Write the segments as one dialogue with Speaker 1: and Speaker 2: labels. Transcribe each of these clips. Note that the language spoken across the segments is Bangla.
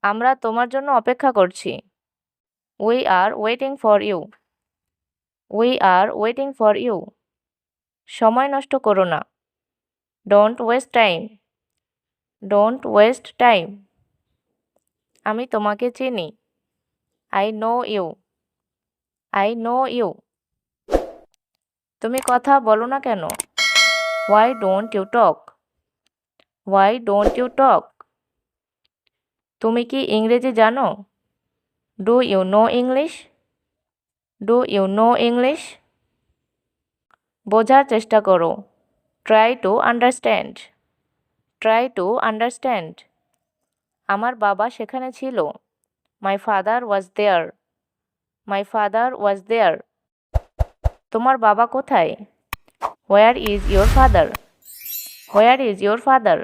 Speaker 1: আমরা তোমার জন্য অপেক্ষা করছি। We are waiting for you. We are waiting for you. সময় নষ্ট করো না। Don't waste time. Don't waste time. আমি তোমাকে চিনি। I know you. I know you. তুমি কথা বলো না কেন? Why don't you talk? Why don't you talk? তুমি কি ইংরেজি জানো? Do you know English? Do you know English? বোঝার চেষ্টা করো। Try to understand. Try to understand. আমার বাবা সেখানে ছিল। My father was there. My father was there. তোমার বাবা কোথায়? Where is your father? Where is your father?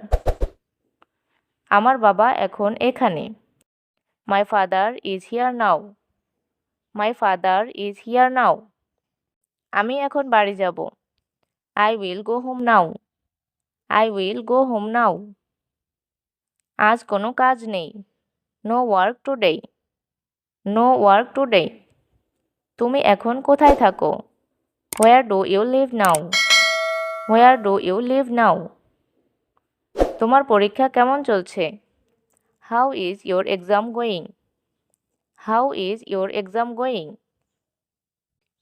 Speaker 1: আমার বাবা এখন এখানে। My father is here now. My father is here now. আমি এখন বাড়ি যাব। I will go home now. I will go home now. আজ কোনো কাজ নেই। No work today. No work today. তুমি এখন কোথায় থাকো? Where do you live now? Where do you live now? তোমার পরীক্ষা কেমন চলছে? How is your exam going? How is your exam going?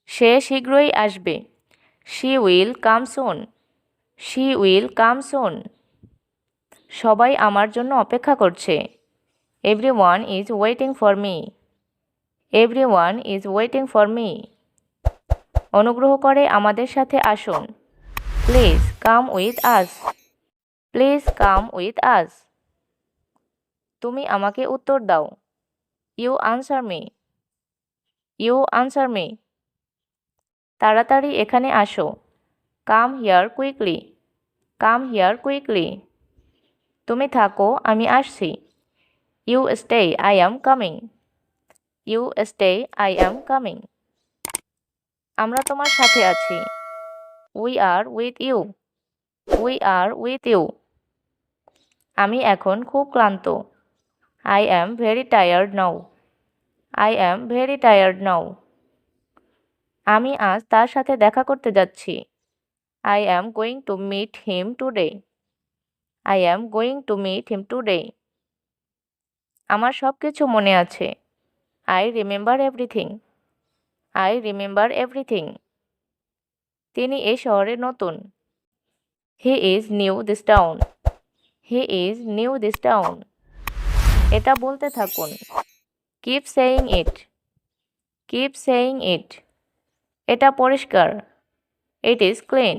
Speaker 1: সে শীঘ্রই আসবে। She will come soon. She will come soon. সবাই আমার জন্য অপেক্ষা করছে। Everyone is waiting for me. Everyone is waiting for me. অনুগ্রহ করে আমাদের সাথে আসুন। Please come with us. Please come with us. তুমি আমাকে উত্তর দাও। You answer me. You answer me. তাড়াতাড়ি এখানে আসো। Come here quickly. Come here quickly. তুমি থাকো, আমি আসছি। You stay, I am coming. You stay, I am coming. আমরা তোমার সাথে আছি। We are with you. We are with you. আমি এখন খুব ক্লান্ত। I am very tired now. I am very tired now. আমি আজ তার সাথে দেখা করতে যাচ্ছি। I am going to meet him today. I am going to meet him today. আমার সব কিছু মনে আছে। I remember everything. I remember everything. তিনি এই শহরে নতুন। He is new this town. He is new this town. এটা বলতে থাকুন। Keep saying it. Keep saying it. এটা পরিষ্কার। It is clean.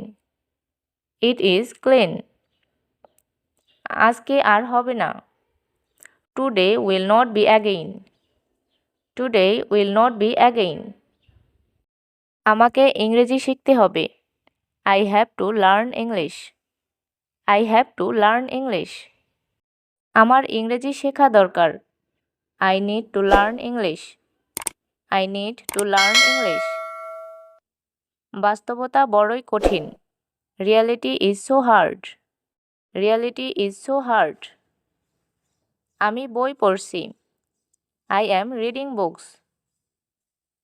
Speaker 1: It is clean. আজকে আর হবে না। Today will not be again. Today will not be again. আমাকে ইংরেজি শিখতে হবে। I have to learn English. I have to learn English. আমার ইংরেজি শেখা দরকার। I need to learn English. I need to learn English. বাস্তবতা বড়ই কঠিন। Reality is so hard. Reality is so hard. আমি বই পড়ছি। I am reading books.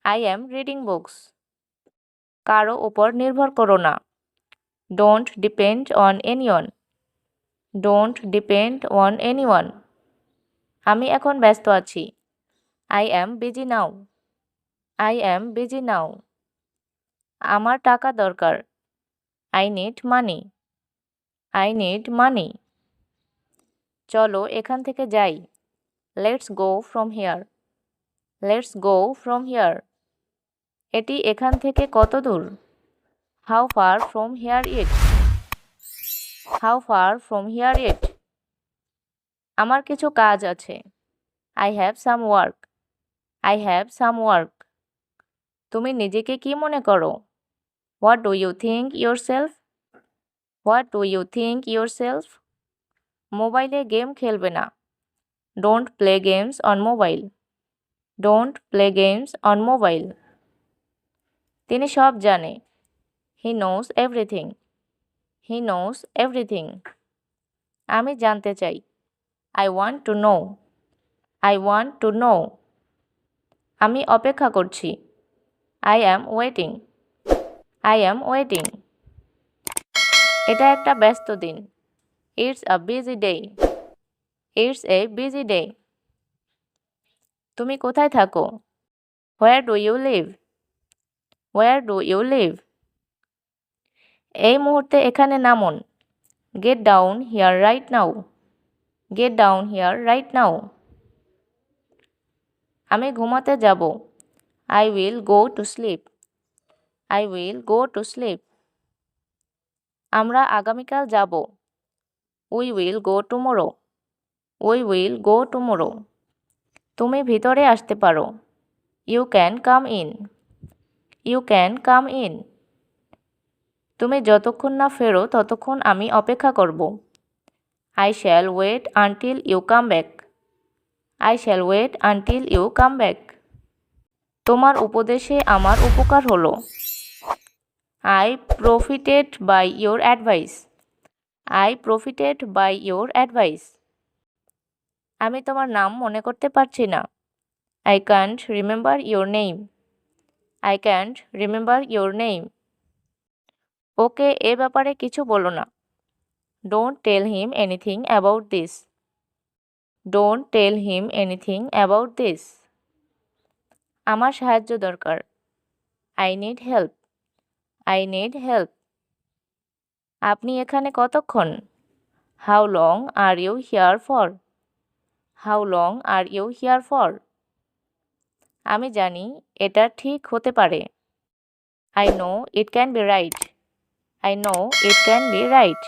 Speaker 1: I am reading books. কারো ওপর নির্ভর করো না। Don't depend on anyone. Don't depend on anyone. আমি এখন ব্যস্ত আছি। I am busy now. I am busy now. আমার টাকা দরকার। I need money. I need money. চলো এখান থেকে যাই। Let's go from here. Let's go from here. এটি এখান থেকে কত দূর? How far from here it? How far from here it? আমার কিছু কাজ আছে। I have some work. I have some work. তুমি নিজেকে কি মনে করো? What do you think yourself? What do you think yourself? মোবাইলে গেম খেলবে না। Don't play games on mobile. Don't play games on mobile. তিনি সব জানে। He knows everything. He knows everything. আমি জানতে চাই। I want to know. I want to know. আমি অপেক্ষা করছি। I am waiting. I am waiting. এটা একটা ব্যস্ত দিন। It's a busy day. It's a busy day. তুমি কোথায় থাকো? Where do you live? Where do you live? এই মুহূর্তে এখানে নামুন। Get down here right now. Get down here right now. আমি ঘুমাতে যাব। I will go to sleep. I will go to sleep. আমরা আগামীকাল যাব। We will go tomorrow. We will go tomorrow. তুমি ভিতরে আসতে পারো। You can come in. You can come in. তুমি যতক্ষণ না ফেরো ততক্ষণ আমি অপেক্ষা করব। I shall wait until you come back. I shall wait until you come back. তোমার উপদেশে আমার উপকার হলো। I profited by your advice. I profited by your advice. আমি তোমার নাম মনে করতে পারছি না। I can't remember your name. I can't remember your name. ওকে এ ব্যাপারে কিছু বলো না। Don't tell him anything about this. Don't tell him anything about this. আমার সাহায্য দরকার। I need help. I need help. আপনি এখানে কতক্ষণ? How long are you here for? How long are you here for? আমি জানি এটা ঠিক হতে পারে। I know it can be right. I know it can be right.